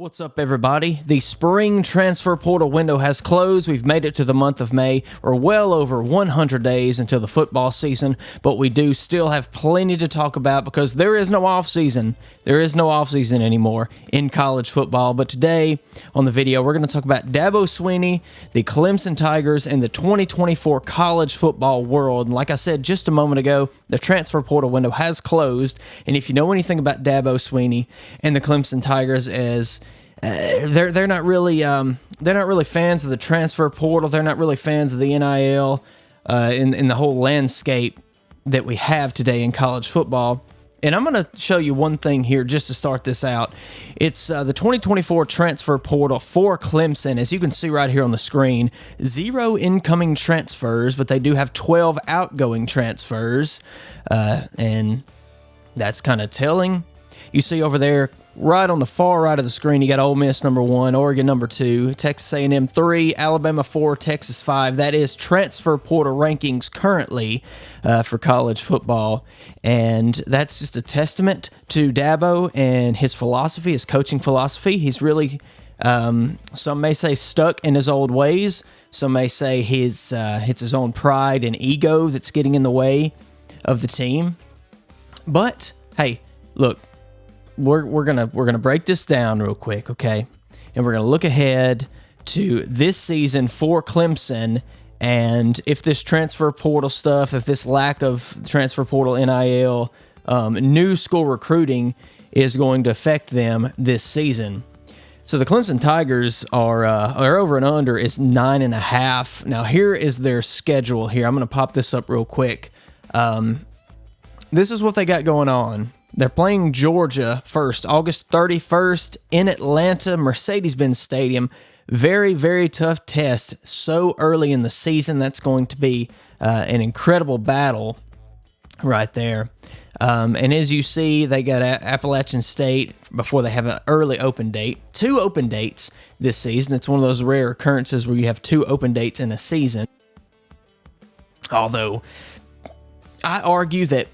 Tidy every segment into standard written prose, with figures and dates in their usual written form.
What's up, everybody? The spring transfer portal window has closed. We've made it to the month of May. We're well over 100 days until the football season, but we do still have plenty to talk about because there is no offseason. There is no offseason anymore in college football. But today on the video, we're going to talk about Dabo Swinney, the Clemson Tigers, and the 2024 college football world. And like I said just a moment ago, the transfer portal window has closed. And if you know anything about Dabo Swinney and the Clemson Tigers, as they're not really fans of the transfer portal. They're not really fans of the NIL in the whole landscape that we have today in college football. And I'm going to show you one thing here just to start this out. It's the 2024 transfer portal for Clemson. As you can see right here on the screen, 0 incoming transfers, but they do have 12 outgoing transfers. And that's kind of telling. You see over there, right on the far right of the screen, you got Ole Miss number 1, Oregon number 2, Texas A&M 3, Alabama 4, Texas 5. That is transfer portal rankings currently for college football, and that's just a testament to Dabo and his philosophy, his coaching philosophy. He's really, some may say, stuck in his old ways. Some may say it's his own pride and ego that's getting in the way of the team. But hey, look. We're gonna break this down real quick, okay? And we're gonna look ahead to this season for Clemson, and if this transfer portal stuff, if this lack of transfer portal NIL, new school recruiting is going to affect them this season. So the Clemson Tigers are over and under is 9.5. Now here is their schedule. Here, I'm gonna pop this up real quick. This is what they got going on. They're playing Georgia first, August 31st in Atlanta, Mercedes-Benz Stadium. Very, very tough test so early in the season. That's going to be an incredible battle right there. And as you see, they got Appalachian State before they have an early open date. 2 open dates this season. It's one of those rare occurrences where you have 2 open dates in a season. Although, I argue that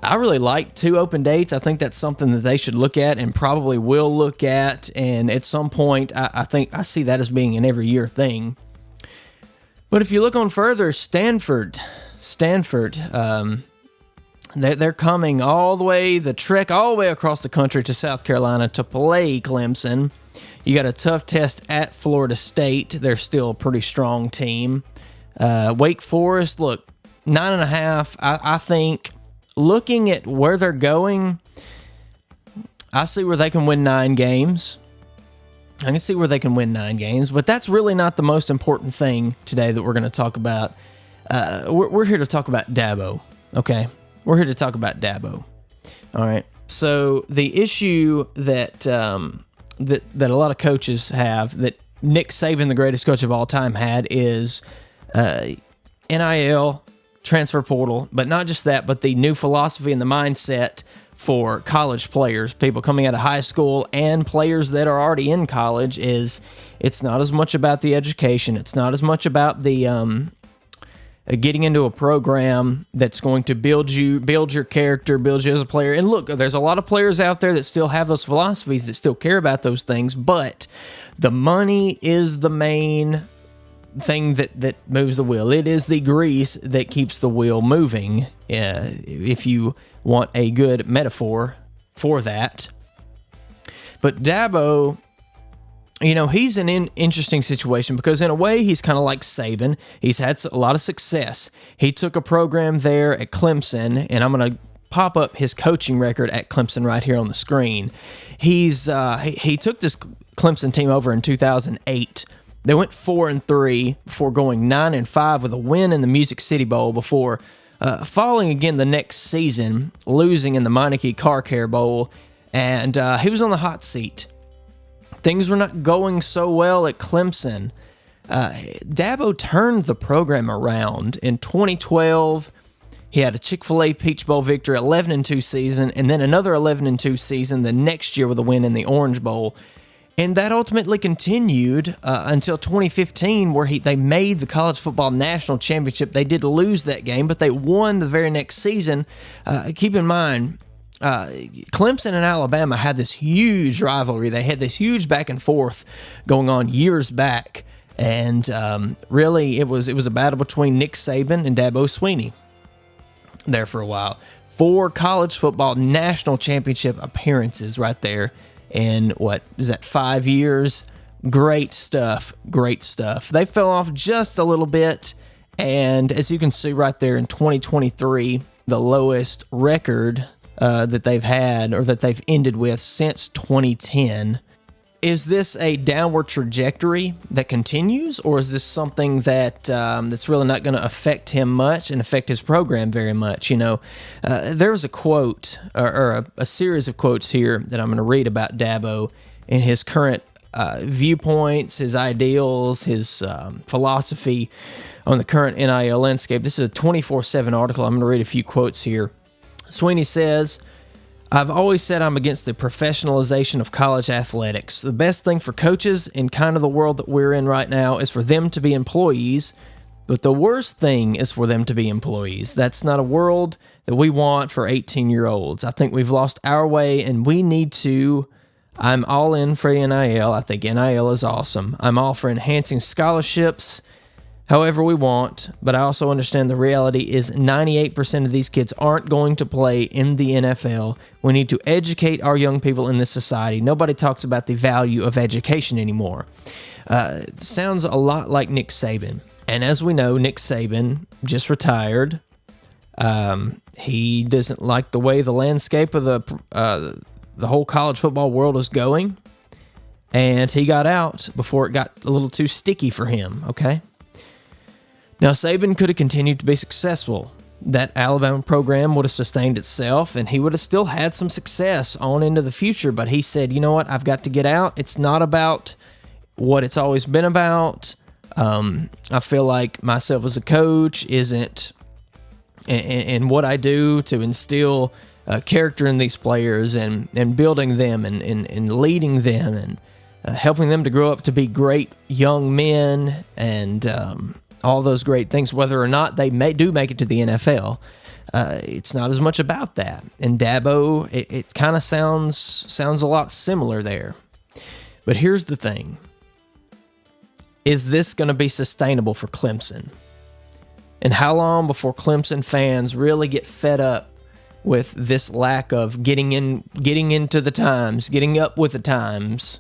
I really like 2 open dates. I think that's something that they should look at and probably will look at. And at some point, I think I see that as being an every year thing. But if you look on further, Stanford, they're coming all the way, the trek all the way across the country to South Carolina to play Clemson. You got a tough test at Florida State. They're still a pretty strong team. Wake Forest, look, 9.5. I think, looking at where they're going, I see where they can win 9 games. I can see where they can win 9 games, but that's really not the most important thing today that we're going to talk about. We're here to talk about Dabo, okay? We're here to talk about Dabo. All right. So the issue that that a lot of coaches have, that Nick Saban, the greatest coach of all time, had is NIL, transfer portal, but not just that, but the new philosophy and the mindset for college players, people coming out of high school and players that are already in college, is it's not as much about the education. It's not as much about the getting into a program that's going to build your character, build you as a player. And look, there's a lot of players out there that still have those philosophies, that still care about those things, but the money is the main thing that moves the wheel. It is the grease that keeps the wheel moving, if you want a good metaphor for that. But Dabo, he's in an interesting situation because in a way he's kind of like Saban. He's had a lot of success. He took a program there at Clemson, and I'm going to pop up his coaching record at Clemson right here on the screen. He took this Clemson team over in 2008. They went 4-3 before going 9-5 with a win in the Music City Bowl before falling again the next season, losing in the Meineke Car Care Bowl, and he was on the hot seat. Things were not going so well at Clemson. Dabo turned the program around in 2012. He had a Chick-fil-A Peach Bowl victory, 11-2 season, and then another 11-2 season the next year with a win in the Orange Bowl. And that ultimately continued until 2015, where they made the College Football National Championship. They did lose that game, but they won the very next season. Keep in mind, Clemson and Alabama had this huge rivalry. They had this huge back and forth going on years back, and really it was a battle between Nick Saban and Dabo Swinney there for a while. 4 college football national championship appearances right there in, what is that, 5 years? Great stuff. They fell off just a little bit, and as you can see right there in 2023, the lowest record that they've had, or that they've ended with, since 2010. Is this a downward trajectory that continues, or is this something that that's really not going to affect him much and affect his program very much? There was a quote, or a series of quotes here that I'm going to read about Dabo and his current viewpoints, his ideals, his philosophy on the current NIL landscape. This is a 24/7 article. I'm going to read a few quotes here. Swinney says, "I've always said I'm against the professionalization of college athletics. The best thing for coaches in kind of the world that we're in right now is for them to be employees, but the worst thing is for them to be employees. That's not a world that we want for 18-year-olds. I think we've lost our way, and we need to. I'm all in for NIL. I think NIL is awesome. I'm all for enhancing scholarships however we want, but I also understand the reality is 98% of these kids aren't going to play in the NFL. We need to educate our young people in this society. Nobody talks about the value of education anymore." Sounds a lot like Nick Saban. And as we know, Nick Saban just retired. He doesn't like the way the landscape of the whole college football world is going, and he got out before it got a little too sticky for him, okay? Now, Saban could have continued to be successful. That Alabama program would have sustained itself, and he would have still had some success on into the future, but he said, you know what, I've got to get out. It's not about what it's always been about. I feel like myself as a coach isn't in what I do to instill character in these players and building them and leading them and helping them to grow up to be great young men and all those great things, whether or not they do make it to the NFL. It's not as much about that. And Dabo, it kind of sounds a lot similar there. But here's the thing. Is this going to be sustainable for Clemson? And how long before Clemson fans really get fed up with this lack of getting into the times, getting up with the times,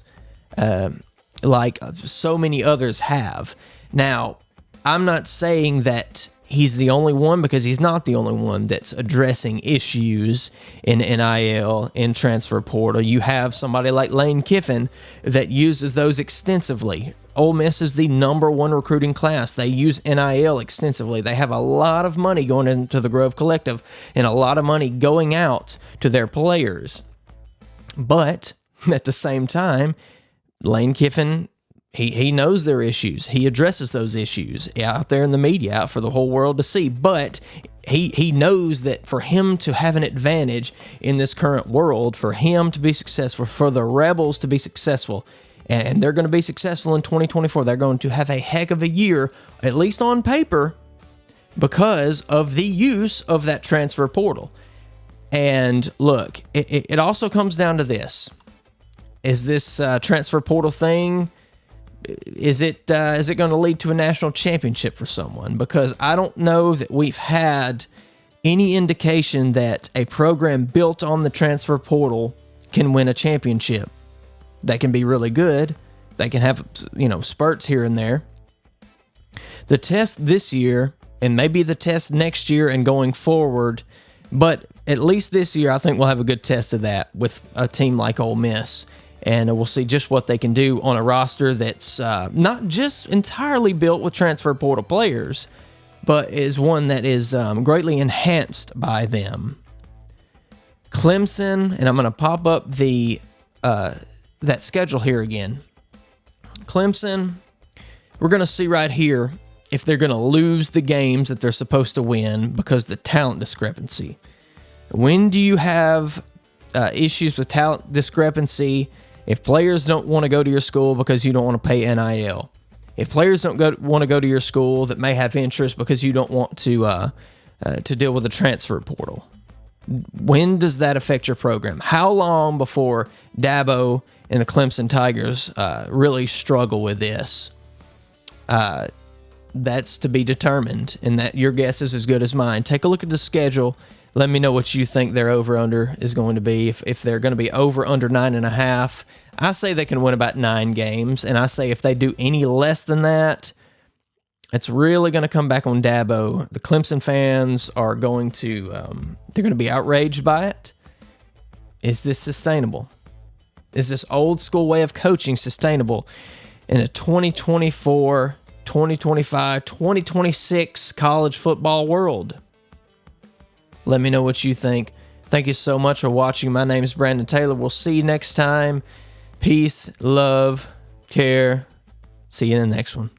like so many others have? Now, I'm not saying that he's the only one, because he's not the only one that's addressing issues in NIL, in transfer portal. You have somebody like Lane Kiffin that uses those extensively. Ole Miss is the #1 recruiting class. They use NIL extensively. They have a lot of money going into the Grove Collective and a lot of money going out to their players. But at the same time, Lane Kiffin, he knows their issues. He addresses those issues out there in the media, out for the whole world to see. But he knows that for him to have an advantage in this current world, for him to be successful, for the Rebels to be successful, and they're going to be successful in 2024. They're going to have a heck of a year, at least on paper, because of the use of that transfer portal. And look, it also comes down to this. Is this transfer portal thing, is it going to lead to a national championship for someone? Because I don't know that we've had any indication that a program built on the transfer portal can win a championship. They can be really good. They can have, spurts here and there. The test this year, and maybe the test next year and going forward, but at least this year, I think we'll have a good test of that with a team like Ole Miss. And we'll see just what they can do on a roster that's not just entirely built with transfer portal players, but is one that is greatly enhanced by them. Clemson, and I'm going to pop up the that schedule here again. Clemson, we're going to see right here if they're going to lose the games that they're supposed to win because of the talent discrepancy. When do you have issues with talent discrepancy? If players don't want to go to your school because you don't want to pay NIL. If players don't want to go to your school that may have interest because you don't want to deal with the transfer portal. When does that affect your program? How long before Dabo and the Clemson Tigers really struggle with this? That's to be determined, and that your guess is as good as mine. Take a look at the schedule. Let me know what you think their over-under is going to be. If they're going to be over-under 9.5, I say they can win about 9 games, and I say if they do any less than that, it's really going to come back on Dabo. The Clemson fans are going to they're going to be outraged by it. Is this sustainable? Is this old school way of coaching sustainable in a 2024, 2025, 2026 college football world? Let me know what you think. Thank you so much for watching. My name is Brandon Taylor. We'll see you next time. Peace, love, care. See you in the next one.